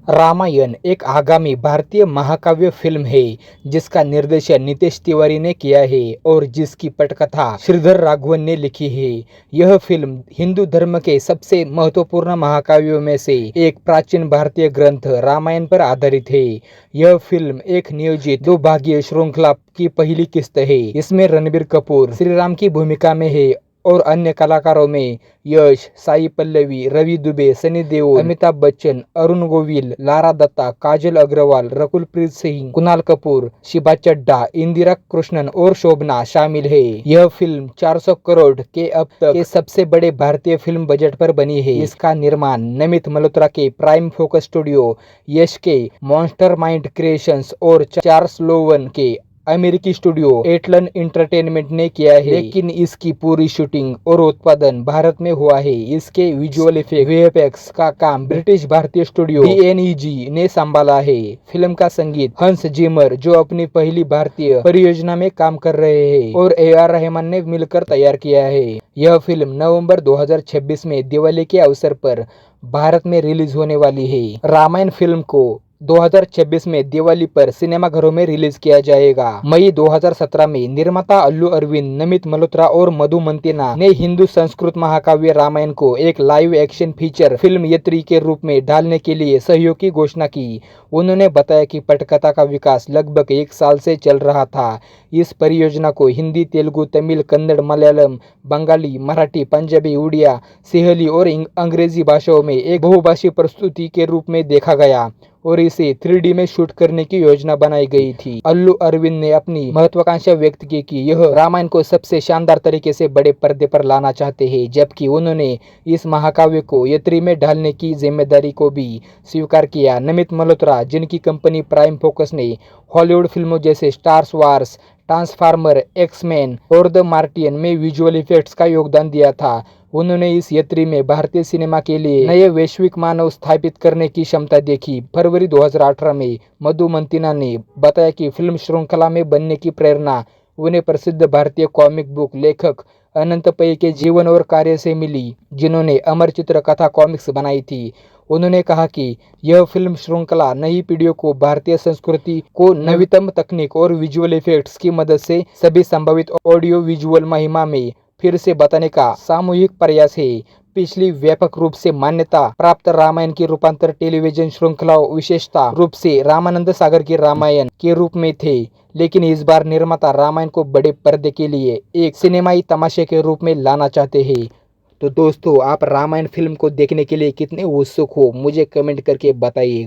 रामायण एक आगामी भारतीय महाकाव्य फिल्म है जिसका निर्देशन नितेश तिवारी ने किया है और जिसकी पटकथा श्रीधर राघवन ने लिखी है। यह फिल्म हिंदू धर्म के सबसे महत्वपूर्ण महाकाव्यों में से एक प्राचीन भारतीय ग्रंथ रामायण पर आधारित है। यह फिल्म एक नियोजित दो भागीय श्रृंखला की पहली किस्त है। इसमें रणबीर कपूर श्री राम की भूमिका में है और अन्य कलाकारों में यश, साई पल्लवी, रवि दुबे, सनी देओल, अमिताभ बच्चन, अरुण गोविल, लारा दत्ता, काजल अग्रवाल, रकुल प्रीत सिंह, कुणाल कपूर, शिबा चड्ढा, इंदिरा कृष्णन और शोभना शामिल है। यह फिल्म 400 करोड़ के अब तक के सबसे बड़े भारतीय फिल्म बजट पर बनी है। इसका निर्माण नमित मल्होत्रा के प्राइम फोकस स्टूडियो, यश के मॉन्स्टर माइंड क्रिएशंस और चार्ल्स लोवन के अमेरिकी स्टूडियो एटलन एंटरटेनमेंट ने किया है, लेकिन इसकी पूरी शूटिंग और उत्पादन भारत में हुआ है। इसके विजुअल इफेक्ट वीएफएक्स का काम ब्रिटिश भारतीय स्टूडियो बीएनईजी ने संभाला है। फिल्म का संगीत हंस जिमर, जो अपनी पहली भारतीय परियोजना में काम कर रहे हैं, और AR रहमान ने मिलकर तैयार किया है। यह फिल्म नवंबर 2026 में दिवाली के अवसर पर भारत में रिलीज होने वाली है। रामायण फिल्म को 2026 में दिवाली पर सिनेमाघरों में रिलीज किया जाएगा। मई 2017 में निर्माता अल्लू अरविंद, नमित मल्होत्रा और मधु मंतेना ने हिंदू संस्कृत महाकाव्य रामायण को एक लाइव एक्शन फीचर फिल्म यत्री के रूप में ढालने के लिए सहयोग की घोषणा की। उन्होंने बताया कि पटकथा का विकास लगभग 1 साल से चल रहा था। इस परियोजना को हिंदी, तेलुगु, तमिल, कन्नड़, मलयालम, बंगाली, मराठी, पंजाबी, उड़िया, सिंहली और अंग्रेजी भाषाओं में एक बहुभाषी प्रस्तुति के रूप में देखा गया और इसे 3D में शूट करने की योजना बनाई गई थी। अल्लू अरविंद ने अपनी महत्वाकांक्षा व्यक्त की कि यह रामायण को सबसे शानदार तरीके से बड़े पर्दे पर लाना चाहते हैं, जबकि उन्होंने इस महाकाव्य को यत्री में ढालने की जिम्मेदारी को भी स्वीकार किया। नमित मल्होत्रा, जिनकी कंपनी प्राइम फोकस ने हॉलीवुड फिल्मों जैसे स्टार वार्स, ट्रांसफार्मर, एक्समैन और द मार्टियन में विजुअल इफेक्ट्स का योगदान दिया था, उन्होंने इस यत्री में भारतीय सिनेमा के लिए नए वैश्विक मानव स्थापित करने की क्षमता देखी। फरवरी 2018 में मधु मंतेना ने बताया कि फिल्म श्रृंखला में बनने की प्रेरणा उन्हें प्रसिद्ध भारतीय कॉमिक बुक लेखक अनंत पै के जीवन और कार्य से मिली, जिन्होंने अमर चित्र कथा कॉमिक्स बनाई थी। उन्होंने कहा कि यह फिल्म श्रृंखला नई पीढ़ियों को भारतीय संस्कृति को नवीनतम तकनीक और विजुअल इफेक्ट्स की मदद से सभी संभावित ऑडियो विजुअल महिमा में फिर से बताने का सामूहिक प्रयास है। पिछली व्यापक रूप से मान्यता प्राप्त रामायण की रूपांतर टेलीविजन श्रृंखलाओं, विशेषता रूप से रामानंद सागर की रामायण के रूप में थे, लेकिन इस बार निर्माता रामायण को बड़े पर्दे के लिए एक सिनेमाई तमाशे के रूप में लाना चाहते हैं। तो दोस्तों, आप रामायण फिल्म को देखने के लिए कितने उत्सुक हो, मुझे कमेंट करके बताइए।